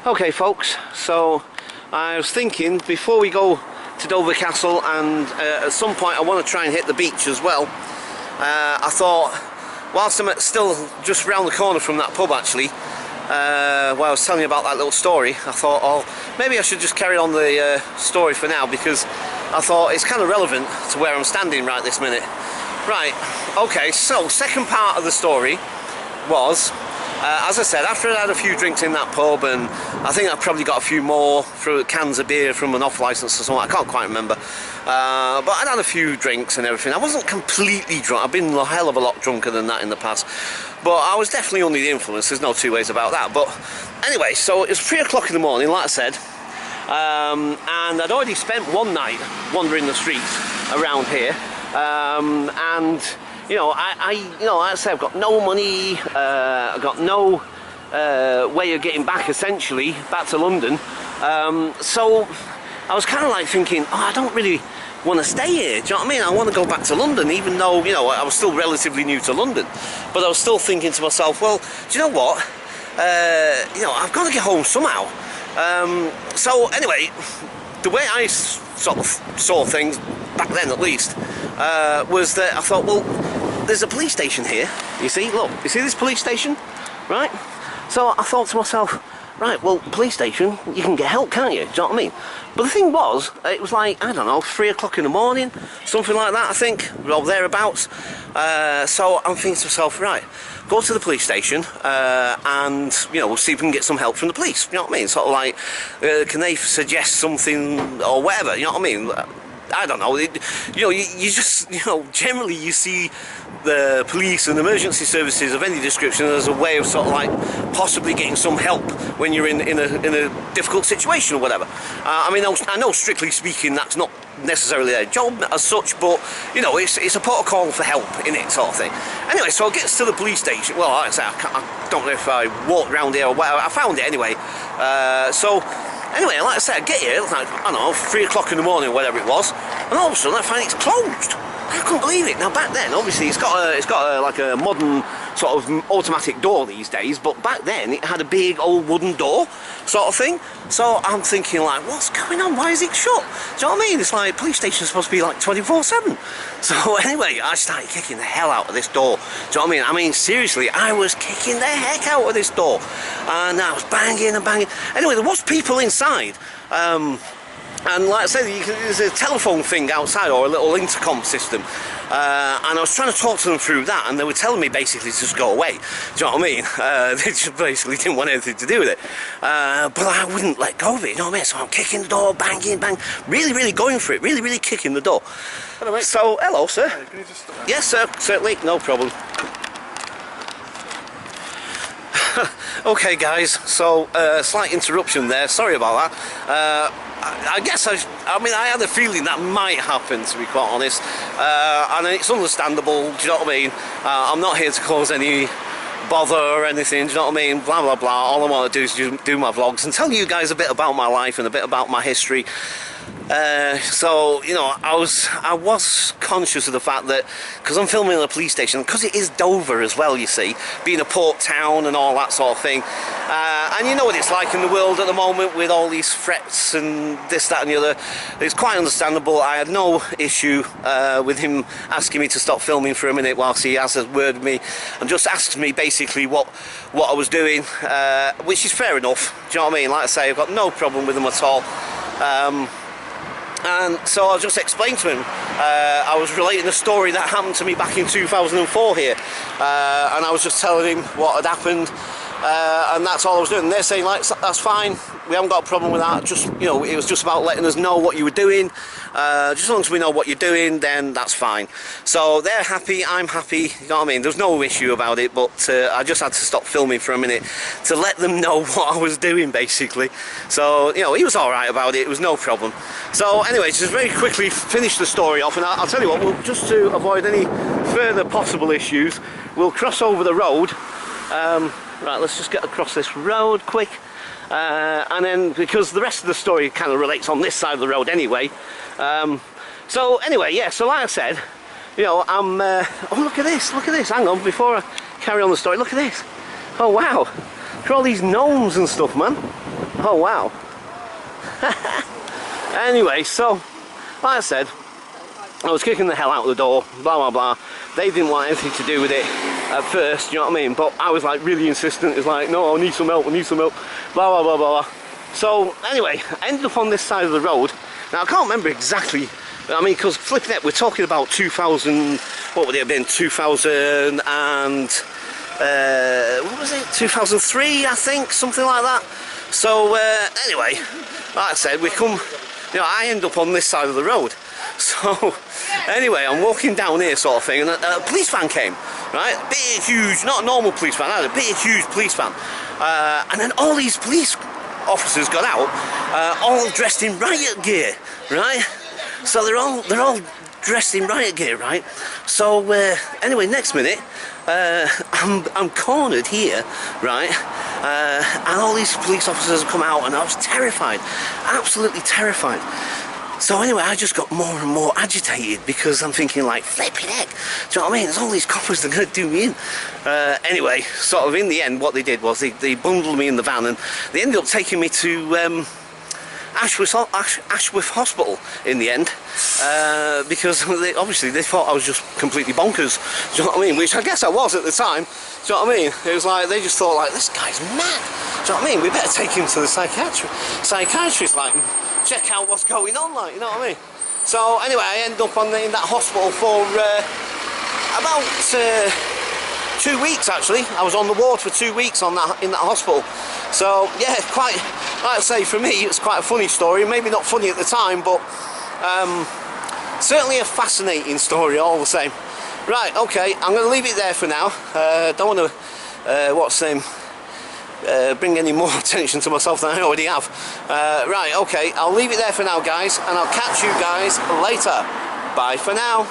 Okay folks, so I was thinking before we go to Dover Castle, and at some point I want to try and hit the beach as well. I thought, whilst I'm still just round the corner from that pub actually, where I was telling you about that little story, I thought, oh, maybe I should just carry on the story for now, because I thought it's kind of relevant to where I'm standing right this minute. Right, okay, so second part of the story was, as I said, after I'd had a few drinks in that pub, and I think I probably got a few more through cans of beer from an off licence or something, I can't quite remember. But I'd had a few drinks and everything. I wasn't completely drunk, I've been a hell of a lot drunker than that in the past. But I was definitely under the influence, there's no two ways about that. But anyway, so it was 3 o'clock in the morning, like I said. And I'd already spent one night wandering the streets around here. And you know, like I said, I've got no money, I've got no way of getting back, essentially, back to London. So I was kind of like thinking, oh, I don't really want to stay here, do you know what I mean? I want to go back to London, even though, you know, I was still relatively new to London. But I was still thinking to myself, well, do you know what? You know, I've got to get home somehow. So anyway, the way I sort of saw things, back then at least, was that I thought, well, there's a police station here, you see, look, you see this police station, right? So I thought to myself, right, well, police station, you can get help, can't you? Do you know what I mean? But the thing was, it was like, I don't know, 3 o'clock in the morning, something like that, I think, or thereabouts. So I'm thinking to myself, right, go to the police station, and, you know, we'll see if we can get some help from the police, you know what I mean? Sort of like, can they suggest something, or whatever, you know what I mean? I don't know, you know, you just, you know, generally you see the police and emergency services of any description as a way of sort of like possibly getting some help when you're in a difficult situation or whatever. I mean, I know strictly speaking that's not necessarily their job as such, but you know, it's a protocol for help in it, sort of thing. Anyway, so I get to the police station. Well, like I say, I don't know if I walked around here or whatever. I found it anyway. So anyway, like I said, I get here, like, I don't know, 3 o'clock in the morning or whatever it was, and all of a sudden I find it's closed. I couldn't believe it. Now back then, obviously, it's got like a modern sort of automatic door these days, but back then it had a big old wooden door sort of thing. So I'm thinking like, what's going on? Why is it shut? Do you know what I mean? It's like police station's supposed to be like 24/7. So anyway, I started kicking the hell out of this door. Do you know what I mean? I mean, seriously, I was kicking the heck out of this door, and I was banging and banging. Anyway, there was people inside. And like I said, there's a telephone thing outside, or a little intercom system, and I was trying to talk to them through that, and they were telling me basically to just go away. Do you know what I mean? They just basically didn't want anything to do with it, but I wouldn't let go of it, you know what I mean? So I'm kicking the door, banging, bang, really going for it, really kicking the door. Hello, mate. So, hello sir. Hey, can you just stop there? Yes sir, certainly, no problem. Okay guys, so slight interruption there, sorry about that. I guess I mean I had a feeling that might happen, to be quite honest, and it's understandable, do you know what I mean? I'm not here to cause any bother or anything, do you know what I mean? Blah blah blah, all I want to do is do my vlogs and tell you guys a bit about my life and a bit about my history. So, you know, I was conscious of the fact that, because I'm filming in a police station, because it is Dover as well, you see, being a port town and all that sort of thing, and you know what it's like in the world at the moment with all these threats and this, that and the other. It's quite understandable. I had no issue with him asking me to stop filming for a minute whilst he has a word with me and just asks me basically what I was doing, which is fair enough, do you know what I mean? Like I say, I've got no problem with him at all. And so I'll just explain to him, I was relating a story that happened to me back in 2004 here, and I was just telling him what had happened, and that's all I was doing. And they're saying, like, that's fine, we haven't got a problem with that, just, you know, it was just about letting us know what you were doing. Just as long as we know what you're doing, then that's fine. So they're happy, I'm happy, you know what I mean? There's no issue about it, but I just had to stop filming for a minute to let them know what I was doing, basically. So, you know, he was alright about it, it was no problem. So anyway, just very quickly finish the story off, and I'll tell you what, we'll, just to avoid any further possible issues, we'll cross over the road. Right, let's just get across this road quick. And then, because the rest of the story kind of relates on this side of the road anyway. So anyway, yeah, so like I said, you know, I'm, oh look at this, hang on, before I carry on the story, look at this. Oh wow, look at all these gnomes and stuff, man. Oh wow. Anyway, so like I said, I was kicking the hell out of the door, blah blah blah. They didn't want anything to do with it at first, you know what I mean? But I was like really insistent. It's like, no, I need some help, blah blah blah blah. So anyway, I ended up on this side of the road. Now I can't remember exactly, I mean, because flipping it, we're talking about 2000, what would it have been, 2000 and, what was it, 2003 I think, something like that. So anyway, like I said, we come, you know, I end up on this side of the road. So anyway, I'm walking down here sort of thing, and a police van came, right? Big, huge, not a normal police van, a big, huge police van. And then all these police officers got out, all dressed in riot gear, right? So they're all dressed in riot gear, right? So anyway, next minute, I'm cornered here, right? And all these police officers have come out, and I was terrified, absolutely terrified. So anyway, I just got more and more agitated because I'm thinking like, flipping heck, do you know what I mean? There's all these coppers that are going to do me in. Anyway, sort of in the end, what they did was they bundled me in the van, and they ended up taking me to Ashworth Hospital in the end, because obviously they thought I was just completely bonkers, do you know what I mean? Which I guess I was at the time, do you know what I mean? It was like, they just thought like, this guy's mad, do you know what I mean? We better take him to the psychiatrist, like, check out what's going on, like, you know what I mean? So anyway, I ended up in that hospital for about 2 weeks actually. I was on the ward for 2 weeks in that hospital. So yeah, quite, like I say, for me it's quite a funny story. Maybe not funny at the time, but certainly a fascinating story all the same. Right, okay, I'm going to leave it there for now. Don't want to bring any more attention to myself than I already have. Right, okay, I'll leave it there for now, guys, and I'll catch you guys later. Bye for now.